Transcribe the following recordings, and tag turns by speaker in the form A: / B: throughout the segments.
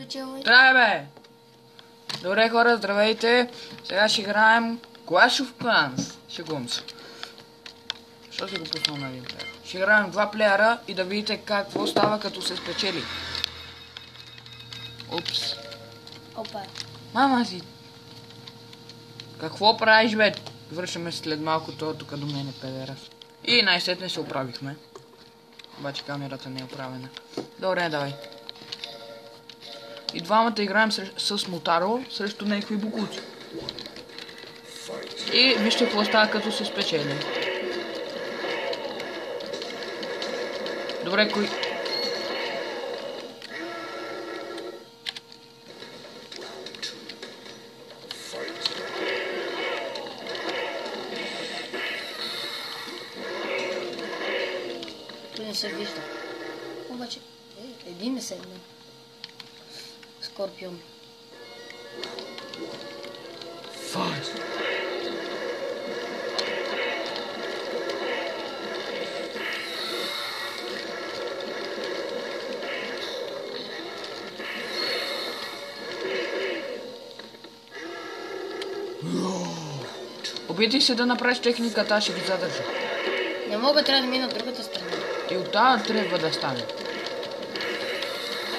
A: Трябва бе! Добре хора, здравейте! Сега ще играем Clash of Clans. Шегувам се. Що си го пуснал на един плеер? Ще играем два плеера и да видите какво става като се спечели. Упс.
B: Опа.
A: Мама си! Какво правиш, бе? Връщаме след малко това тук до мене, педера. И най-сетне се оправихме. Обаче камерата не е оправена. Добре, давай. И двамата играем с Мотаро срещу някакви букуци. И вижте какво става като се спечели. Добре, кой...
B: Той не се вижда. Обаче, един не седне. Скорпион.
A: Файт! Опитай се да направиш техниката, аз ще ги задържа.
B: Не мога, трябва да мина от другата страна.
A: И оттам трябва да стане.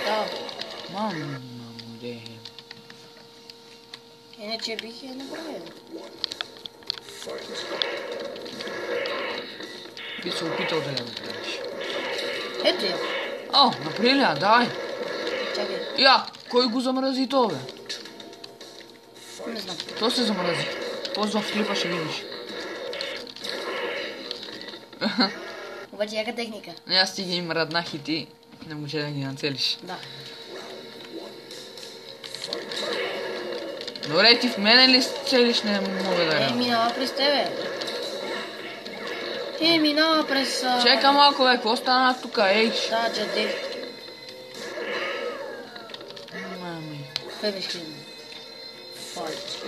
B: Да.
A: Мама, де.
B: Иначе бих я направил.
A: Би се опитал да я направиш.
B: Ето я.
A: О, направи ли я? Давай.
B: Чакай.
A: Я, кой го замрази то, бе?
B: Не знам.
A: То се замрази. Ползвам в клипа, ще видиш.
B: Обаче яка техника.
A: Аз ти ги мръднах и ти не може да ги нацелиш.
B: Да.
A: Добре, ти в мене ли целиш, не мога да я.
B: Минава през тебе. Минава през...
A: Чека малко, бе, какво стана тука, ей?
B: Да, джаде.
A: Мами.
B: Певеш ли? Файт.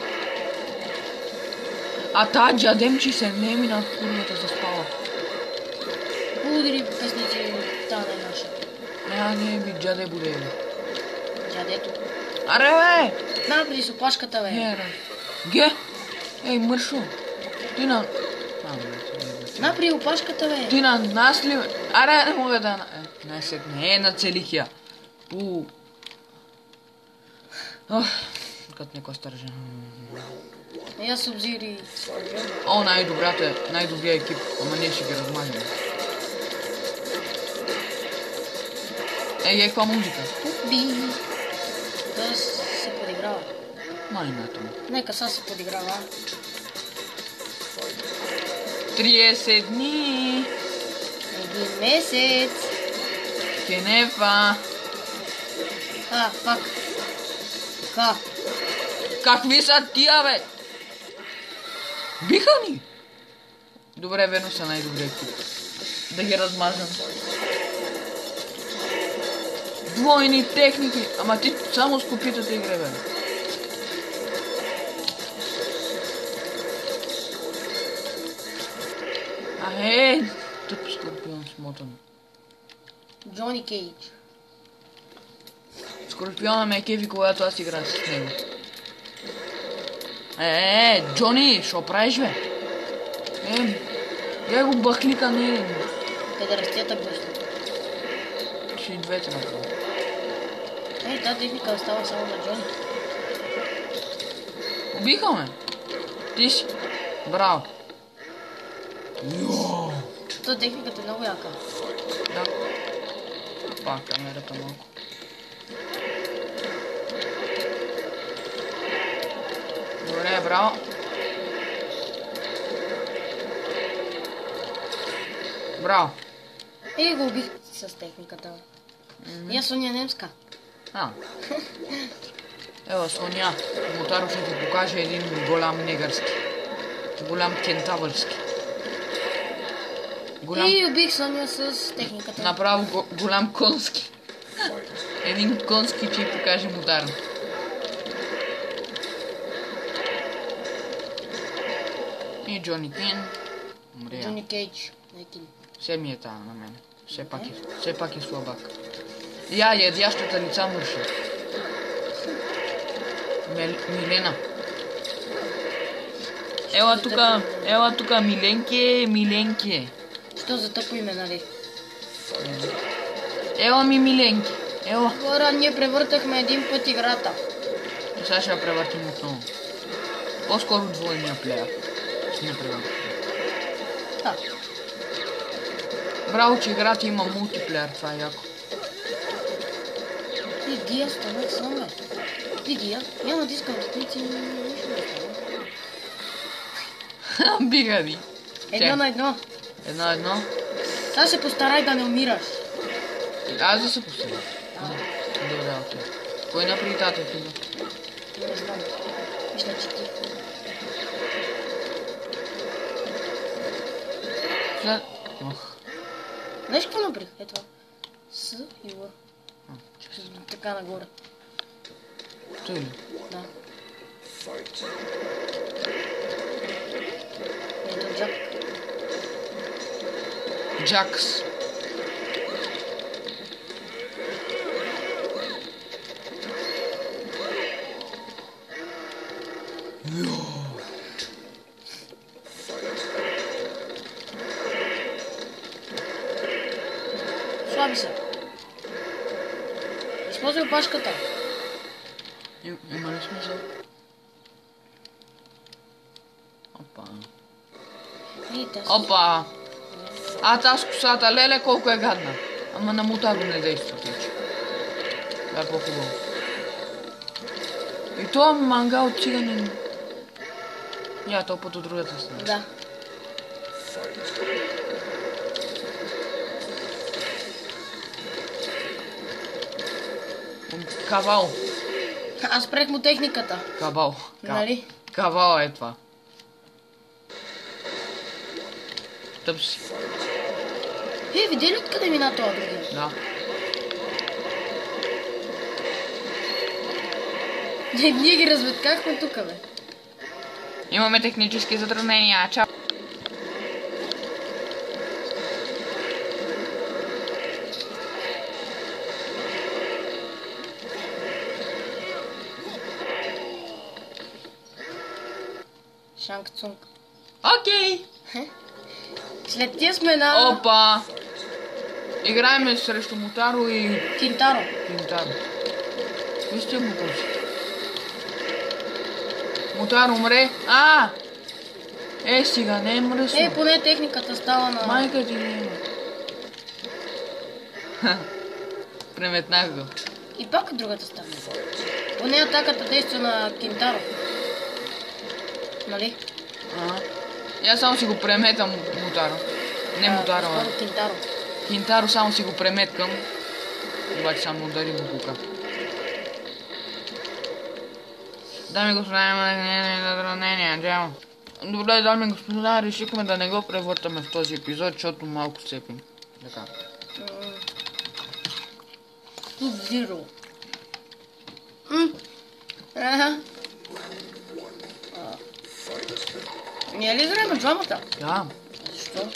A: А та джадемчи се не мина курвата заспала.
B: Удри песници, та да е наша.
A: Не би джаде буде, бе.
B: Джадето.
A: Аре, бе!
B: Напри с опашката, бе.
A: Ера. Ге! Ей, мършо! Ти на...
B: Напри опашката, бе.
A: Ти на нас ли, бе? Аре, не мога да... Не, нацелих я. Пу... Ох, като некоя стържа.
B: И аз обзири Скорпион.
A: О, най-добрият екип. Ама ние ще ги размажем. Ей, каква музика?
B: Би. Да се подиграва.
A: Майната му.
B: Нека сега се подиграва.
A: 30 дни.
B: Един месец.
A: Кенефа.
B: Фак. Така.
A: Какви са тия, бе? Биха ни! Добре, верно са най-добри екип. Да ги размажем. Двойни техники. Ама ти само с копитата игре, бе. Тъп скорпион смотан.
B: Джони Кейдж.
A: Скорпиона ме е кефи, когато аз играя с него. Джони, шо правиш, бе? Я го бахлика, не.
B: Къде растята гъща.
A: Ще и двете направо.
B: Тази техника остава само на Джони.
A: Убиха ме. Ти си. Браво. Йооо.
B: То техниката е много яка.
A: Да. Пак камерата малко. Добре, браво. Браво.
B: И го убих с техниката. Я Соня немска.
A: Ево, Соня, Мотаро ще ти покаже един голям негърски. Голям кентавърски.
B: И убих Соня с техниката.
A: Направо голям конски. Един конски, че покаже Мотаро. И Джони Кен.
B: Джони Кейдж.
A: Все ми е тая на мене. Все пак е слабак. Я, ядящата лица мърша. Милена. Ела тука, Миленке.
B: Що за тъпо име, нали?
A: Ела ми, Миленки. Ела.
B: Гора, ние превъртахме един път играта.
A: Сега ще я превъртим отново. По-скоро двойния плеер. Ще не превъртим.
B: Да.
A: Браво, че играта има мултиплеер, това е яко.
B: Ти Гия станах сам, бе. Ти Гия, я натискам тъпници и нищо не става.
A: Бига ви.
B: Едно на едно.
A: Едно.
B: Сега се постарай да не умираш.
A: Аз да се постаря. Добре, окей. Кой напреди тата ти?
B: Не знам. Мисля, че ти. Знаеш какво напред? Е това. С и Л. Така нагоре.
A: Той ли?
B: Да. Ето Джак.
A: Джакс.
B: Слаби са. Използвай опашката.
A: Има ли смисъл? Опа.
B: Видите.
A: Опа! А тази косата, леле колко е гадна. Ама на Мутаро не действа вече. Да е по-хубаво. И това мангал цигане. Я то път от другата страна.
B: Да.
A: Кавал.
B: Аз спрех му техниката.
A: Кавал.
B: Нали?
A: Кавал е това. Тъп си.
B: Види ли откъде мина това другия?
A: Да.
B: Ние ги разведкахме тук, бе.
A: Имаме технически затруднения. Чао.
B: Шанг Цунг.
A: Окей.
B: След тия сме на...
A: Опа. Играем срещу Мутаро и
B: Кинтаро.
A: Кинтаро. Вижте му курси. Мутаро умре. Сега не е мръсно.
B: Поне техниката става на...
A: Майка ти не има. Преметнах го.
B: И пак другата става. Поне атаката действа на Кинтаро. Нали?
A: Я само си го преметам Мутаро. Не Мутаро, а.
B: Кинтаро.
A: Кинтаро само си го преметкам. Обаче само удари букука. Дами и господа, има затруднения. Джао. Добре, дами и господа, решихме да не го превъртаме в този епизод, защото малко цепим. Така.
B: Sub-Zero. Ние ли играем двамата?
A: Да.
B: Защо?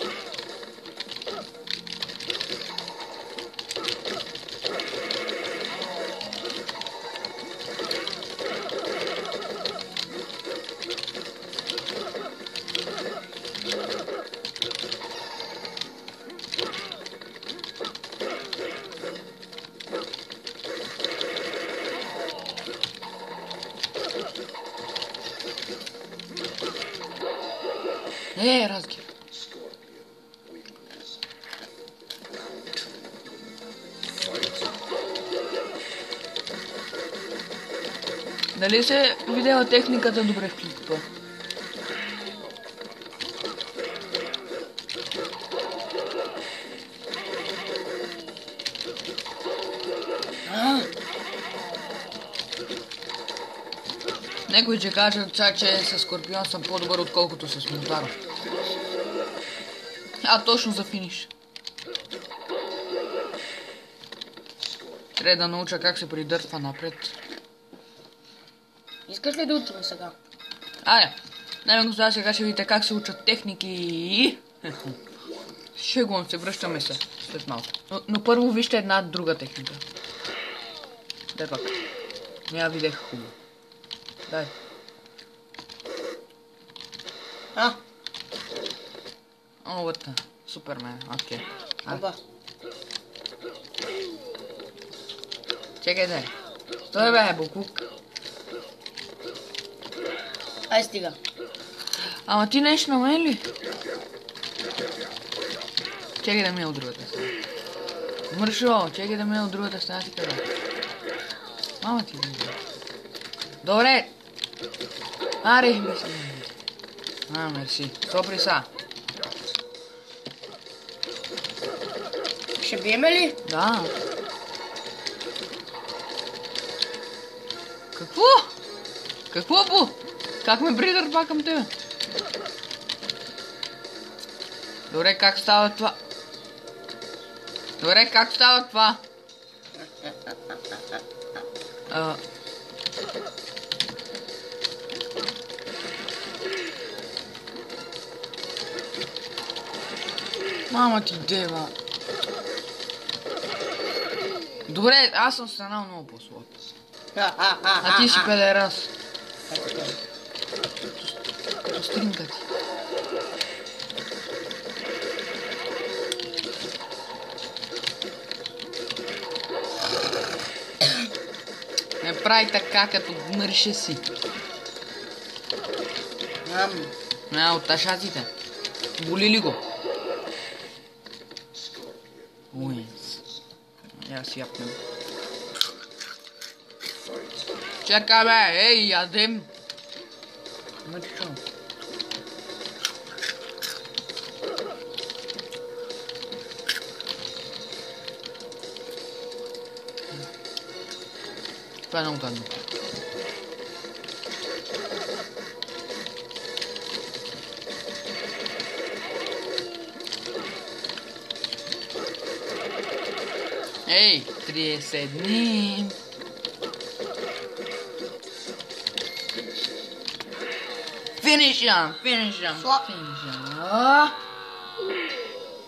A: Разгир. Дали се видела техниката добре в клипа? Некои ще кажат, че с Скорпион съм по-добър, отколкото с Мутаро. Точно за финиш. Трябва да науча как се придърпва напред.
B: Искаш ли да учим сега?
A: Дами и господа, сега ще видите как се учат техники. Шегувам се, връщаме се след малко. Но първо вижте една друга техника. Дай пак. Не я видях хубаво. Дай. Овата. Супермен. Окей.
B: Оба.
A: Чекай дай. Стой бе, Букук.
B: Ай стига.
A: Ама ти нещо на мен ли? Чекай да ми е от другата страна. Мършо, чекай да ми е от другата страна ти къде. Мама ти да. Добре. Аре, мисли. Мерси. Сопри са.
B: Ще биеме ли?
A: Да. Какво? Какво, Бу? Как ме придърпа към тебе? Добре, как става това? Добре, как става това? Мама ти дева. Добре, аз съм станал много по-слаб. А ти си педерас. Стринка ти. Не прави така, като мърше си. От ташаците. Боли ли го? Уинс. Я си япнем. Чакай бе, ей, ядем. Мърчо. Това е много гадно. Ей, 30 дни. Finish him! Finish him!
B: Flop.
A: Finish him!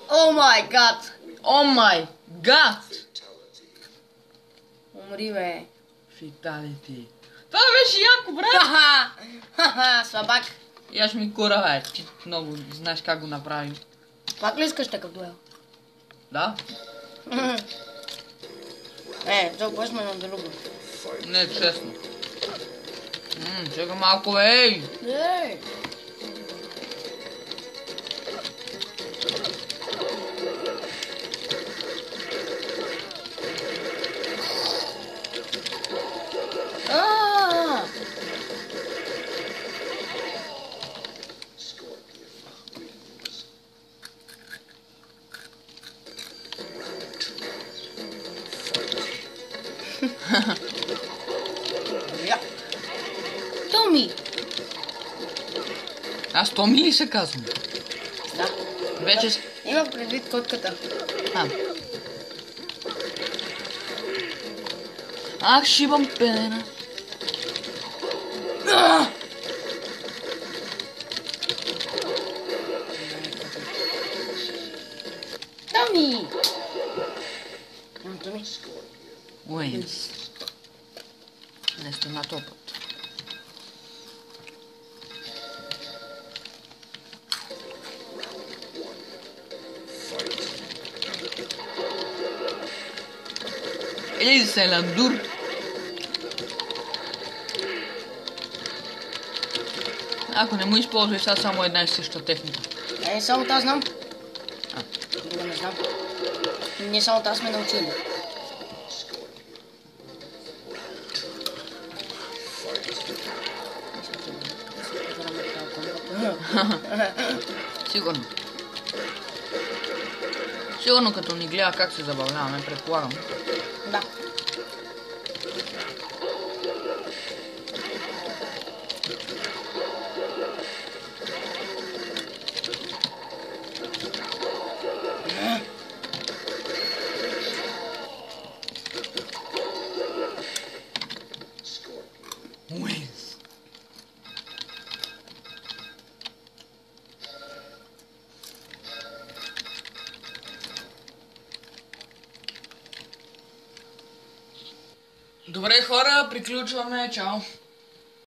B: О май гад!
A: Oh my god!
B: Умри бе.
A: Fatality. Това беше яко, брат!
B: Ха-ха, слабак.
A: Яш ми кура, бе. Ти много знаеш как го направим.
B: Пак ли искаш такъв дуел?
A: Да?
B: Толкова сме на друго.
A: Не, честно. Чакай малко, бе, ей!
B: Ей! Томи!
A: Аз Томи ли се казвам?
B: Да.
A: Вече...
B: Има предвид котката.
A: Ах, шибам пена.
B: Томи! Томи.
A: Уинс. Не сте на топът. Ей, Селандур! Ако не му използваш сега само една и съща техника.
B: Само тази знам. Друга не знам. Ние само тази сме научили.
A: Сигурно. Сигурно като ни гледа как се забавляваме, предполагам.
B: Да.
A: Уинс. Добре, хора, приключваме. Чао.